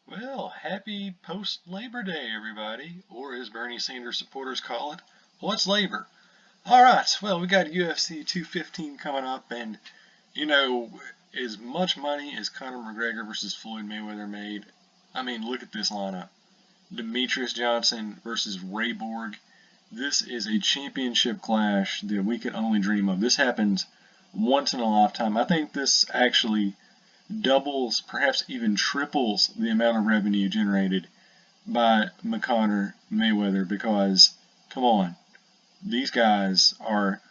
Well, happy post-Labor Day, everybody, or as Bernie Sanders supporters call it, what's labor? Alright, well, we got UFC 215 coming up, and, you know, as much money as Conor McGregor versus Floyd Mayweather made, I mean, look at this lineup. Demetrius Johnson versus Ray Borg. This is a championship clash that we could only dream of. This happens once in a lifetime. I think this actually doubles, perhaps even triples the amount of revenue generated by McConnor Mayweather because, come on, these guys are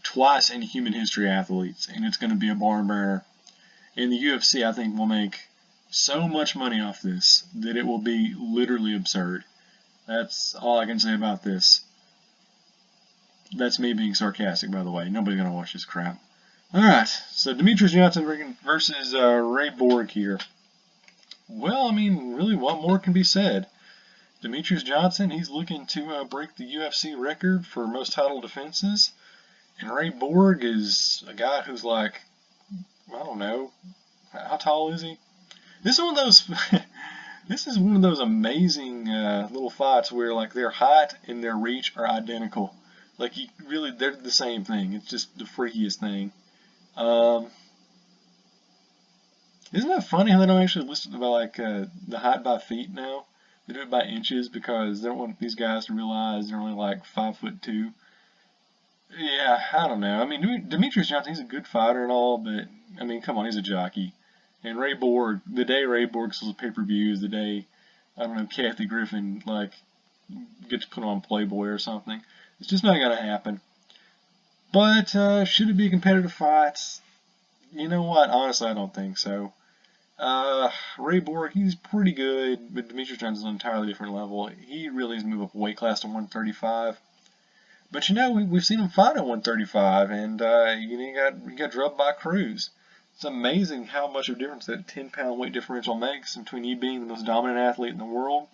twice in human history athletes, and it's going to be a barn burner. And the UFC, I think, will make so much money off this that it will be literally absurd. That's all I can say about this. That's me being sarcastic, by the way. Nobody's going to watch this crap. Alright, so Demetrius Johnson versus Ray Borg here. Well, I mean, really, what more can be said? Demetrius Johnson, he's looking to break the UFC record for most title defenses. And Ray Borg is a guy who's like, I don't know, how tall is he? This is one of those, this is one of those amazing little fights where like their height and their reach are identical. Like, they're the same thing. It's just the freakiest thing. Isn't that funny how they don't actually list it by like the height by feet now? They do it by inches because they don't want these guys to realize they're only like 5'2". Yeah, I don't know. I mean, Demetrius Johnson, he's a good fighter and all, but I mean, come on, he's a jockey. And Ray Borg, the day Ray Borg sells a pay-per-view is the day, I don't know, Kathy Griffin like gets put on Playboy or something. It's just not gonna happen. But should it be a competitive fight? You know what? Honestly, I don't think so. Ray Borg, he's pretty good, but Demetrius Johnson's on an entirely different level. He really needs to move up weight class to 135. But you know, we've seen him fight at 135, and he got drubbed by Cruz. It's amazing how much of a difference that 10-pound weight differential makes between you being the most dominant athlete in the world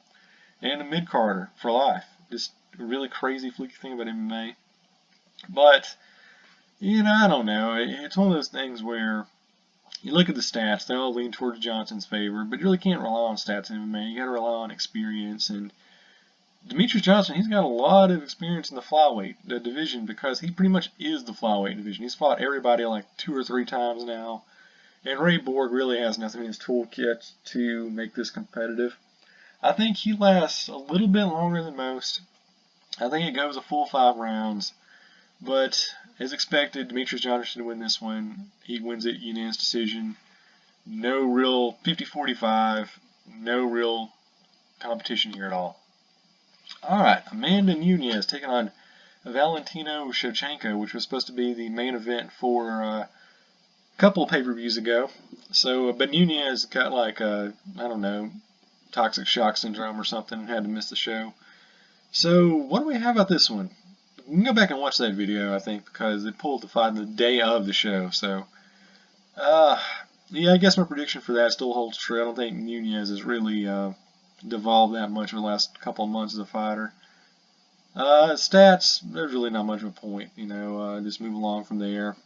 and a mid-carder for life. Just a really crazy, fluky thing about MMA. But you know, I don't know. It's one of those things where you look at the stats, they all lean towards Johnson's favor, but you really can't rely on stats in MMA. You got to rely on experience. And Demetrius Johnson, he's got a lot of experience in the flyweight division because he pretty much is the flyweight division. He's fought everybody like 2 or 3 times now. And Ray Borg really has nothing in his toolkit to make this competitive. I think he lasts a little bit longer than most. I think it goes a full 5 rounds. But as expected, Demetrius Johnson should win this one. He wins it unanimous decision. No real 50-45. No real competition here at all. Alright, Amanda Nunes taking on Valentino Shevchenko, which was supposed to be the main event for a couple of pay-per-views ago. So, but Nunes got like, I don't know, toxic shock syndrome or something and had to miss the show. So, what do we have about this one? You can go back and watch that video, I think, because it pulled the fight the day of the show. So, yeah, I guess my prediction for that still holds true. I don't think Nunes has really devolved that much over the last couple of months as a fighter. Stats, there's really not much of a point. You know, just move along from there.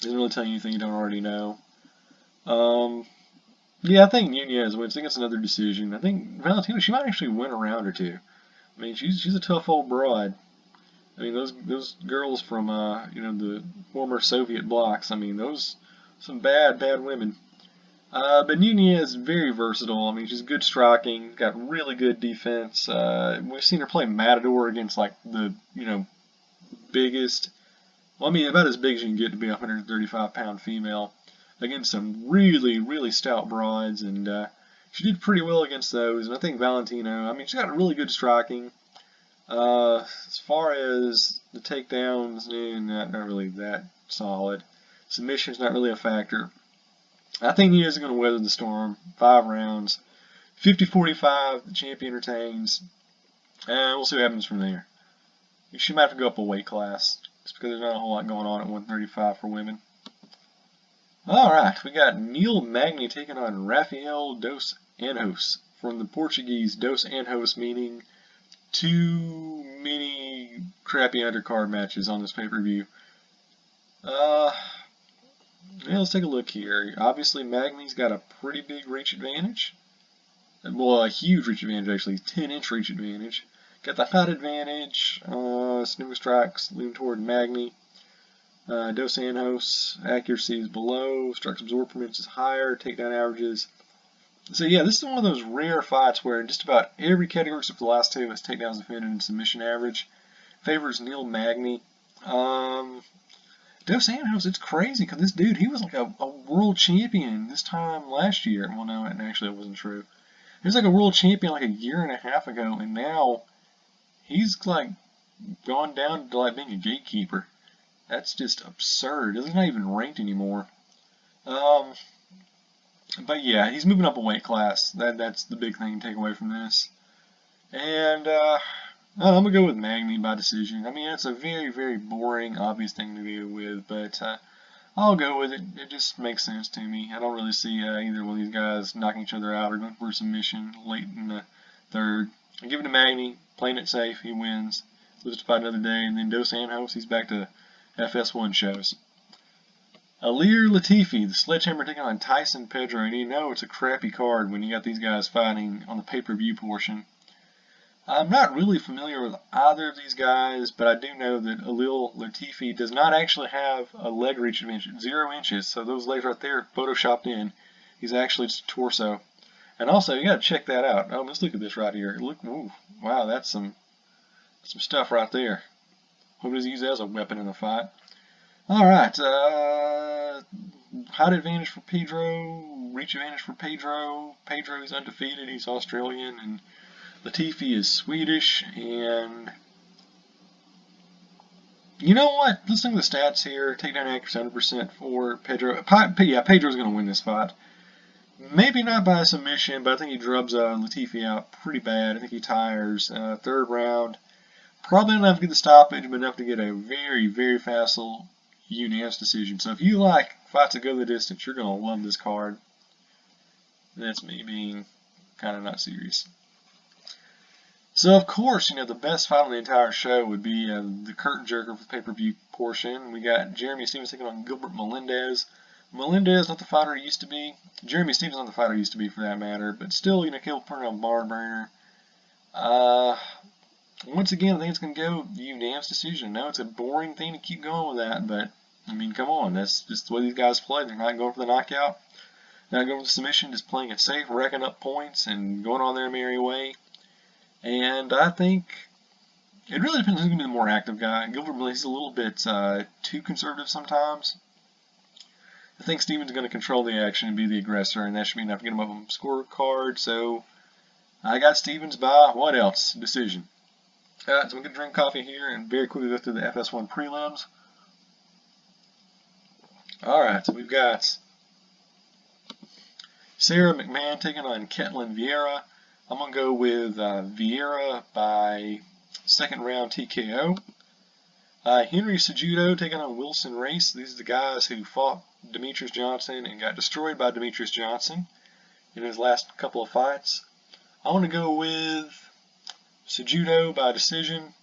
Doesn't really tell you anything you don't already know. Yeah, I think Nunes wins. I think it's another decision. I think Valentino, she might actually win a round or two. I mean, she's a tough old broad. I mean, those girls from you know, the former Soviet blocs. I mean, those some bad women. But Nunes is very versatile. I mean, she's good striking, got really good defense. We've seen her play Matador against like the biggest. Well, I mean, about as big as you can get to be a 135-pound female against some really stout broads, and she did pretty well against those. And I think Valentino, I mean, she's got really good striking. As far as the takedowns, not really that solid. Submission's not really a factor. I think he is going to weather the storm. 5 rounds. 50-45, the champion retains. And we'll see what happens from there. She might have to go up a weight class, just because there's not a whole lot going on at 135 for women. Alright, we got Neil Magny taking on Rafael dos Anjos from the Portuguese dos Anjos, meaning too many crappy undercard matches on this pay-per-view. Yeah, let's take a look here. Obviously, Magny's got a pretty big reach advantage. Well, a huge reach advantage, actually. 10-inch reach advantage. Got the height advantage. Snooker strikes lean toward Magny. Dos Anjos, accuracy is below. Strikes absorb percentage is higher. Takedown averages. So yeah, this is one of those rare fights where in just about every category except for the last two, it's takedowns defended and submission average. Favors Neil Magny. Dos Anjos, it's crazy because this dude, he was like a world champion this time last year. Well, no, actually, that wasn't true. He was like a world champion like a year and a half ago, and now he's like gone down to like being a gatekeeper. That's just absurd. He's not even ranked anymore. But yeah, he's moving up a weight class. That's the big thing to take away from this. And I'm gonna go with Magny by decision. I mean, it's a very, very boring, obvious thing to go with, but I'll go with it. It just makes sense to me. I don't really see either one of these guys knocking each other out or going for a submission late in the third. I give it to Magny, playing it safe. He wins. Lives to fight another day, and then Dos Anjos, he's back to FS1 shows. Alir Latifi, the Sledgehammer, taking on Tyson Pedro, and you know it's a crappy card when you got these guys fighting on the pay-per-view portion. I'm not really familiar with either of these guys, but I do know that Alir Latifi does not actually have a leg reach advantage, 0 inches, so those legs right there photoshopped in. He's actually just a torso. And also, you gotta check that out. Oh, let's look at this right here. Look, ooh, wow, that's some stuff right there. Hope he doesn't use that as a weapon in the fight. Alright, height advantage for Pedro, reach advantage for Pedro. Pedro is undefeated, he's Australian, and Latifi is Swedish, and you know what? Let's look at the stats here. Takedown accuracy 100% for Pedro. Yeah, Pedro's going to win this fight. Maybe not by a submission, but I think he drubs Latifi out pretty bad. I think he tires. Third round. Probably not enough to get the stoppage, but enough to get a very, very facile unanimous decision. So if you like fights that go the distance, you're going to love this card. That's me being kind of not serious. So of course, you know, the best fight on the entire show would be the curtain jerker for the pay-per-view portion. We got Jeremy Stephens taking on Gilbert Melendez. Melendez not the fighter he used to be. Jeremy Stephens not the fighter he used to be for that matter, but still, you know, capable of putting on barn burner. Once again, I think it's going to go unanimous decision. I know it's a boring thing to keep going with that, but I mean, come on, that's just the way these guys play. They're not going for the knockout, not going for the submission, just playing it safe, racking up points, and going on their merry way. And I think it really depends who's going to be the more active guy. Gilbert Melendez is a little bit too conservative sometimes. I think Stephens is going to control the action and be the aggressor, and that should be enough to get him up on the scorecard. So I got Stephens by what else? Decision. Alright, so I'm going to drink coffee here and very quickly go through the FS1 prelims. Alright, so we've got Sarah McMahon taking on Ketlin Vieira. I'm going to go with Vieira by second round TKO. Henry Cejudo taking on Wilson Race. These are the guys who fought Demetrius Johnson and got destroyed by Demetrius Johnson in his last couple of fights. I want to go with Cejudo by decision.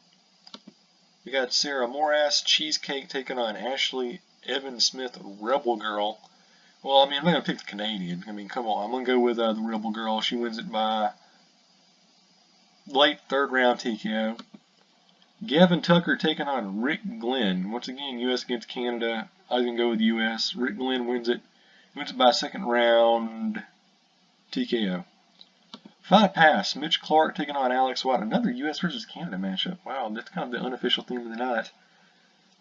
We got Sarah Moras Cheesecake taking on Ashley Evans Smith Rebel Girl. Well, I mean, I'm not going to pick the Canadian. I mean, come on. I'm going to go with the Rebel Girl. She wins it by late third round TKO. Gavin Tucker taking on Rick Glenn. Once again, U.S. against Canada. I was going to go with U.S. Rick Glenn wins it. Wins it by second round TKO. Fight Pass. Mitch Clark taking on Alex White. Another U.S. versus Canada matchup. Wow, that's kind of the unofficial theme of the night.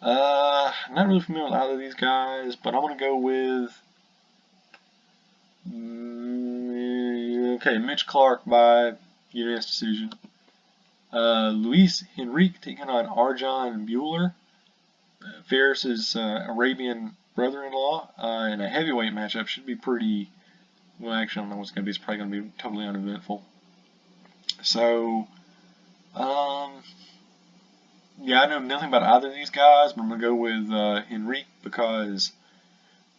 Not really familiar with either of these guys, but I'm going to go with Mitch Clark by unanimous decision. Luis Henrique taking on Arjan Bueller. Ferris's Arabian brother-in-law in a heavyweight matchup should be pretty. Well, actually, I don't know what's going to be. It's probably going to be totally uneventful. So, yeah, I know nothing about either of these guys, but I'm going to go with Henrique because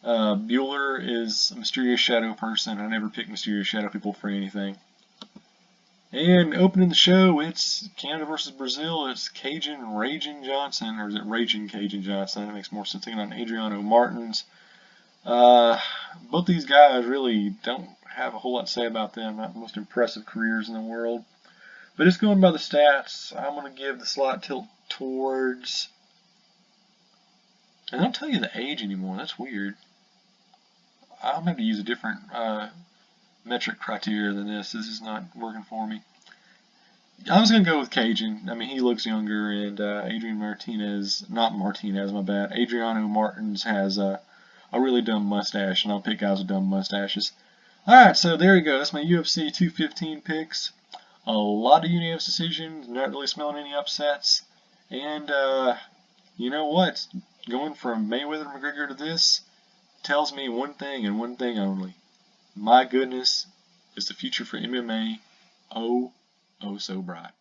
Bueller is a mysterious shadow person. I never pick mysterious shadow people for anything. And opening the show, it's Canada versus Brazil. It's Cajun Raging Johnson, or is it Raging Cajun Johnson? That makes more sense thinking on Adriano Martins. Both these guys really don't have a whole lot to say about them. Not the most impressive careers in the world. But just going by the stats, I'm going to give the slight tilt towards... And they don't tell you the age anymore. That's weird. I'll have to use a different metric criteria than this. This is not working for me. I was going to go with Cajun. I mean, he looks younger, and Adriano Martins has a really dumb mustache, and I'll pick guys with dumb mustaches. Alright, so there you go. That's my UFC 215 picks. A lot of unanimous decisions, not really smelling any upsets. And, you know what? Going from Mayweather and McGregor to this tells me one thing and one thing only. My goodness, is the future for MMA oh so bright.